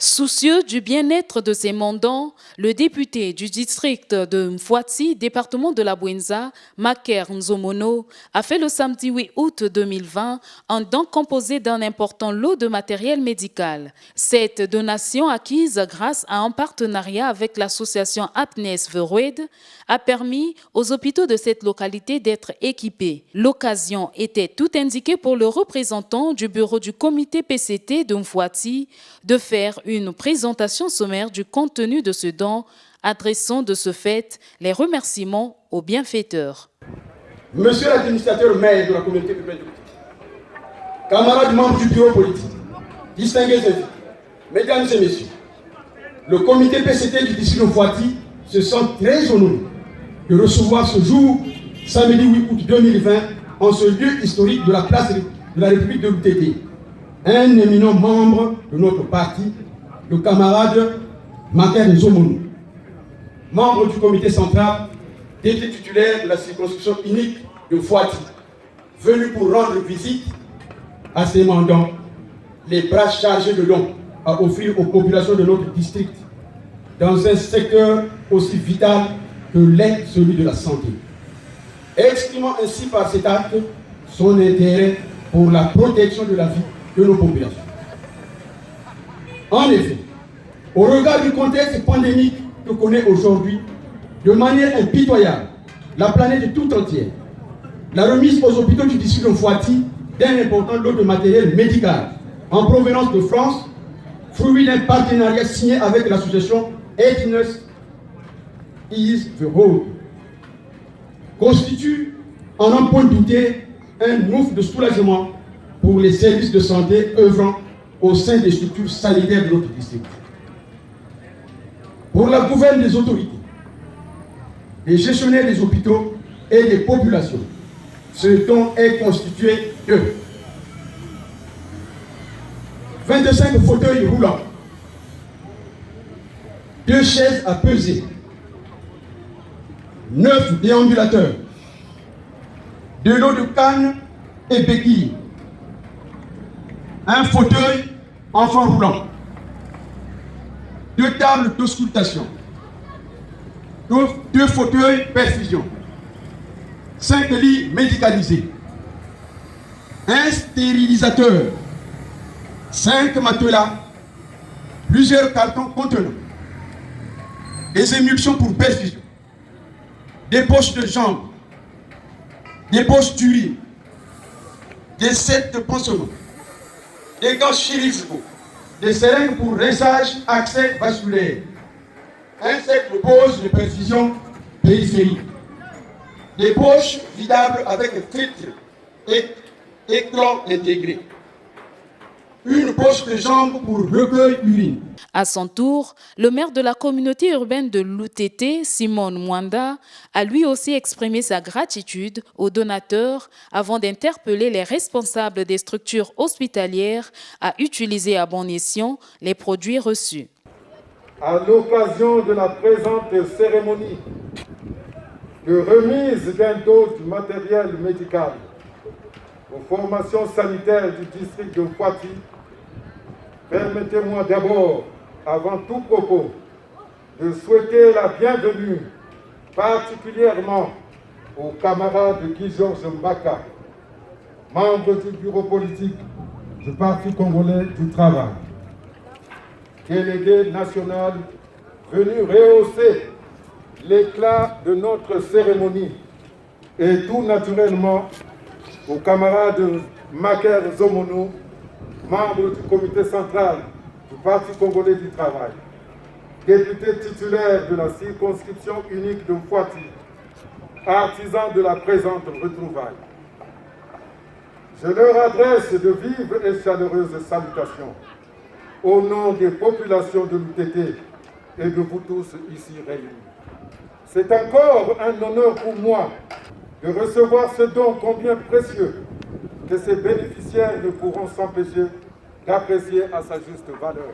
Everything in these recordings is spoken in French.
Soucieux du bien-être de ses mandants, le député du district de Mfwati, département de la Bouenza, Maker Nzomono, a fait le samedi 8 août 2020 un don composé d'un important lot de matériel médical. Cette donation, acquise grâce à un partenariat avec l'association Apnes Verwed, a permis aux hôpitaux de cette localité d'être équipés. L'occasion était tout indiquée pour le représentant du bureau du comité PCT de Mfwati de faire une présentation sommaire du contenu de ce don, adressant de ce fait les remerciements aux bienfaiteurs. Monsieur l'administrateur maire de la communauté urbaine de Mfwati, camarades membres du bureau politique, distingués invités, mesdames et messieurs, le comité PCT du district de Mfwati se sent très honoré de recevoir ce jour, samedi 8 août 2020, en ce lieu historique de la place de la République de l'UTT, un éminent membre de notre parti, le camarade Maker Nzomono, membre du comité central, député titulaire de la circonscription unique de Mfwati, venu pour rendre visite à ses mandants, les bras chargés de dons à offrir aux populations de notre district, dans un secteur aussi vital que l'est celui de la santé, exprimant ainsi par cet acte son intérêt pour la protection de la vie de nos populations. En effet, au regard du contexte pandémique que connaît aujourd'hui, de manière impitoyable, la planète tout entière, la remise aux hôpitaux du district de Mfwati d'un important lot de matériel médical en provenance de France, fruit d'un partenariat signé avec l'association Apnes Verwed, constitue, en un point douté, un ouf de soulagement pour les services de santé œuvrant au sein des structures sanitaires de notre district. Pour la gouverne des autorités, des gestionnaires des hôpitaux et des populations, ce don est constitué de 25 fauteuils roulants, 2 chaises à peser, 9 déambulateurs, 2 lots de cannes et béquilles, un fauteuil enfant roulant, 2 tables d'auscultation, 2 fauteuils perfusion, 5 lits médicalisés, un stérilisateur, 5 matelas, plusieurs cartons contenant des émulsions pour perfusion, des poches de jambes, des poches d'urine, des sets de pansements, des gants chirurgicaux, des seringues pour rinçage, accès vasculaire, un set de poses de perfusion périphérique, des poches vidables avec filtre et écran intégré, une poche de jambes pour recueil urine. À son tour, le maire de la communauté urbaine de l'UTT, Simon Mwanda, a lui aussi exprimé sa gratitude aux donateurs avant d'interpeller les responsables des structures hospitalières à utiliser à bon escient les produits reçus. À l'occasion de la présente cérémonie de remise d'un lot du matériel médical aux formations sanitaires du district de Mfwati, permettez-moi d'abord, avant tout propos, de souhaiter la bienvenue particulièrement au camarade Guy-Georges Mbaka, membre du bureau politique du Parti congolais du travail, délégué national venu rehausser l'éclat de notre cérémonie, et tout naturellement au camarade Maker Nzomono, membre du comité central du Parti congolais du travail, député titulaire de la circonscription unique de Mfwati, artisan de la présente retrouvaille. Je leur adresse de vives et chaleureuses salutations au nom des populations de l'UTT et de vous tous ici réunis. C'est encore un honneur pour moi de recevoir ce don combien précieux que ces bénéficiaires ne pourront s'empêcher d'apprécier à sa juste valeur.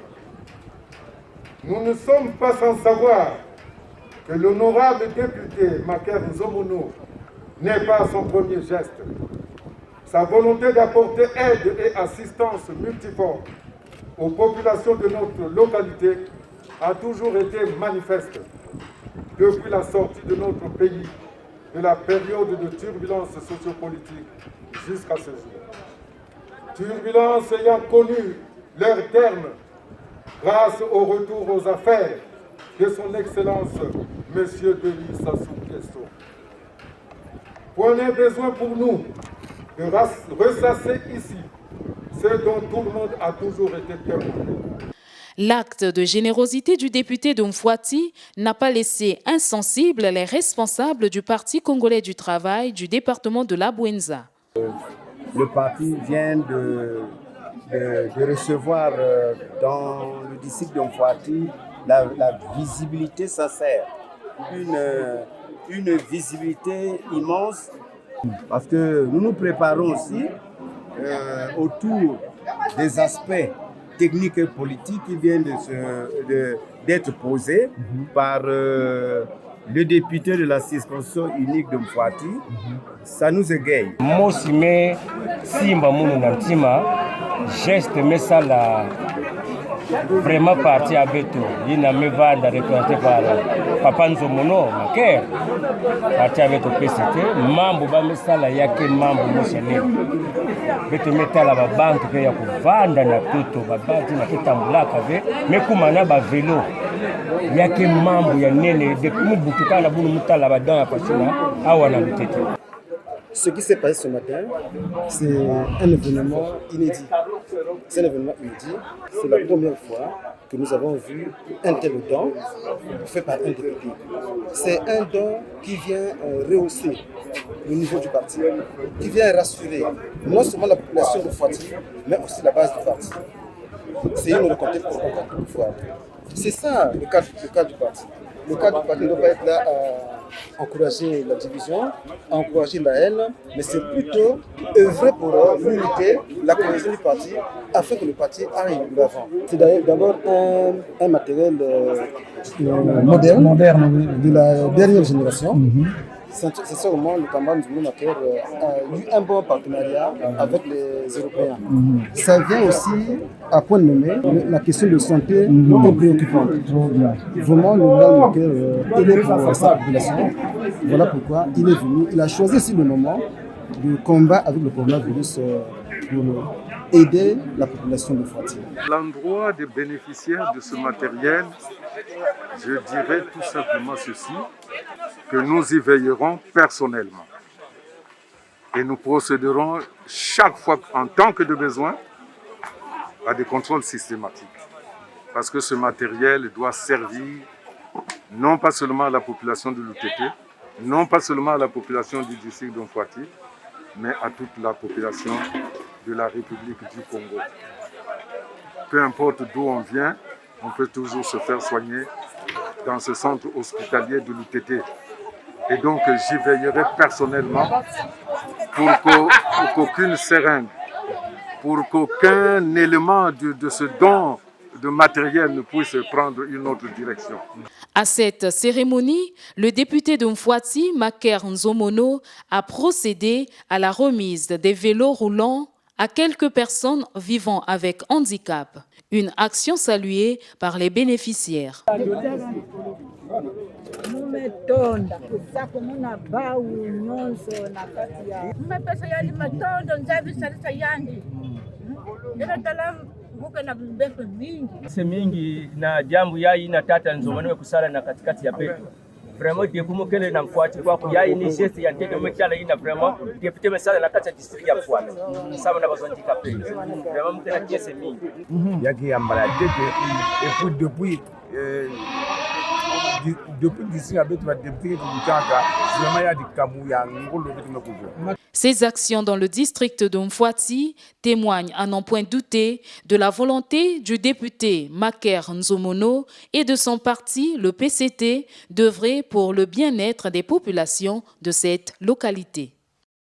Nous ne sommes pas sans savoir que l'honorable député Maker Nzomono n'est pas son premier geste. Sa volonté d'apporter aide et assistance multiforme aux populations de notre localité a toujours été manifeste depuis la sortie de notre pays de la période de turbulence sociopolitique jusqu'à ce jour. Turbulence ayant connu leur terme grâce au retour aux affaires de son Excellence M. Denis Sassou Nguesso. Point n'est besoin pour nous de ressasser ici ce dont tout le monde a toujours été témoin. L'acte de générosité du député de Mfwati n'a pas laissé insensibles les responsables du Parti congolais du travail du département de la Bouenza. Le parti vient de recevoir dans le district de Mfwati la visibilité sincère, une visibilité immense, parce que nous nous préparons aussi autour des aspects techniques et politiques qui viennent d'être posés par le député de la circonscription unique de Mfwati. Ça nous égaye. Mosime Simba Mounounantima, geste mesala vraiment parti à Beto. Il n'a même pas représenté par Papa Nzomono, Maker. Parti à Beto PCT, mambo ba mesala yake mambo moshene. Beto metala ba banque ke ya kuvanda na toto ba banque na kitambulaka ve mekumana ba vélo. Yake mambo ya nene de mubutuka na bunu mutala ba dans pasina awana lutete. Ce qui s'est passé ce matin, c'est un événement inédit. C'est un événement inédit. C'est la première fois que nous avons vu un tel don fait par un député. C'est un don qui vient rehausser le niveau du parti, qui vient rassurer non seulement la population de Mfwati, mais aussi la base du parti. C'est une reconquête pour pouvoir. C'est ça le cadre du parti. Le cadre du parti ne doit pas être là à encourager la division, à encourager la haine, mais c'est plutôt œuvrer pour l'unité, la cohésion du parti, afin que le parti aille de l'avant. C'est d'abord un matériel moderne de la dernière génération. C'est sûrement le camarade Nzomono Maker a eu un bon partenariat avec les Européens. Ça vient aussi à point nommé, la question de santé est préoccupante. Vraiment, le camarade Maker il est pour sa population. Voilà pourquoi il est venu. Il a choisi aussi le moment de combat avec le coronavirus pour aider la population de Mfwati. L'endroit des bénéficiaires de ce matériel, je dirais tout simplement ceci, que nous y veillerons personnellement. Et nous procéderons chaque fois, en tant que de besoin, à des contrôles systématiques. Parce que ce matériel doit servir non pas seulement à la population de l'UTT, non pas seulement à la population du district de Mfwati, mais à toute la population de la République du Congo. Peu importe d'où on vient, on peut toujours se faire soigner dans ce centre hospitalier de l'UTT. Et donc j'y veillerai personnellement pour qu'aucune seringue, pour qu'aucun élément de ce don de matériel ne puisse prendre une autre direction. À cette cérémonie, le député de Mfwati, Maker Nzomono, a procédé à la remise des vélos roulants à quelques personnes vivant avec handicap. Une action saluée par les bénéficiaires. C'est mingi na jambo yai na tata Nzomono kusala na katikati ya Beto. Vraiment depuis mokele na Mfwati kwa yai ni geste ya tete mekala ina vraiment député mesala na kati district ya Mfwati. Saba na besoin handicapé. Vraiment mokele kiese mingi. Yaki ambala tete et puis depuis district ya Beto va depuis Mutanga, vraiment ya dikamu ya ngolo Beto mekuzo. Ces actions dans le district de Mfwati témoignent à n'en point douter de la volonté du député Maker Nzomono et de son parti, le PCT, d'œuvrer pour le bien-être des populations de cette localité.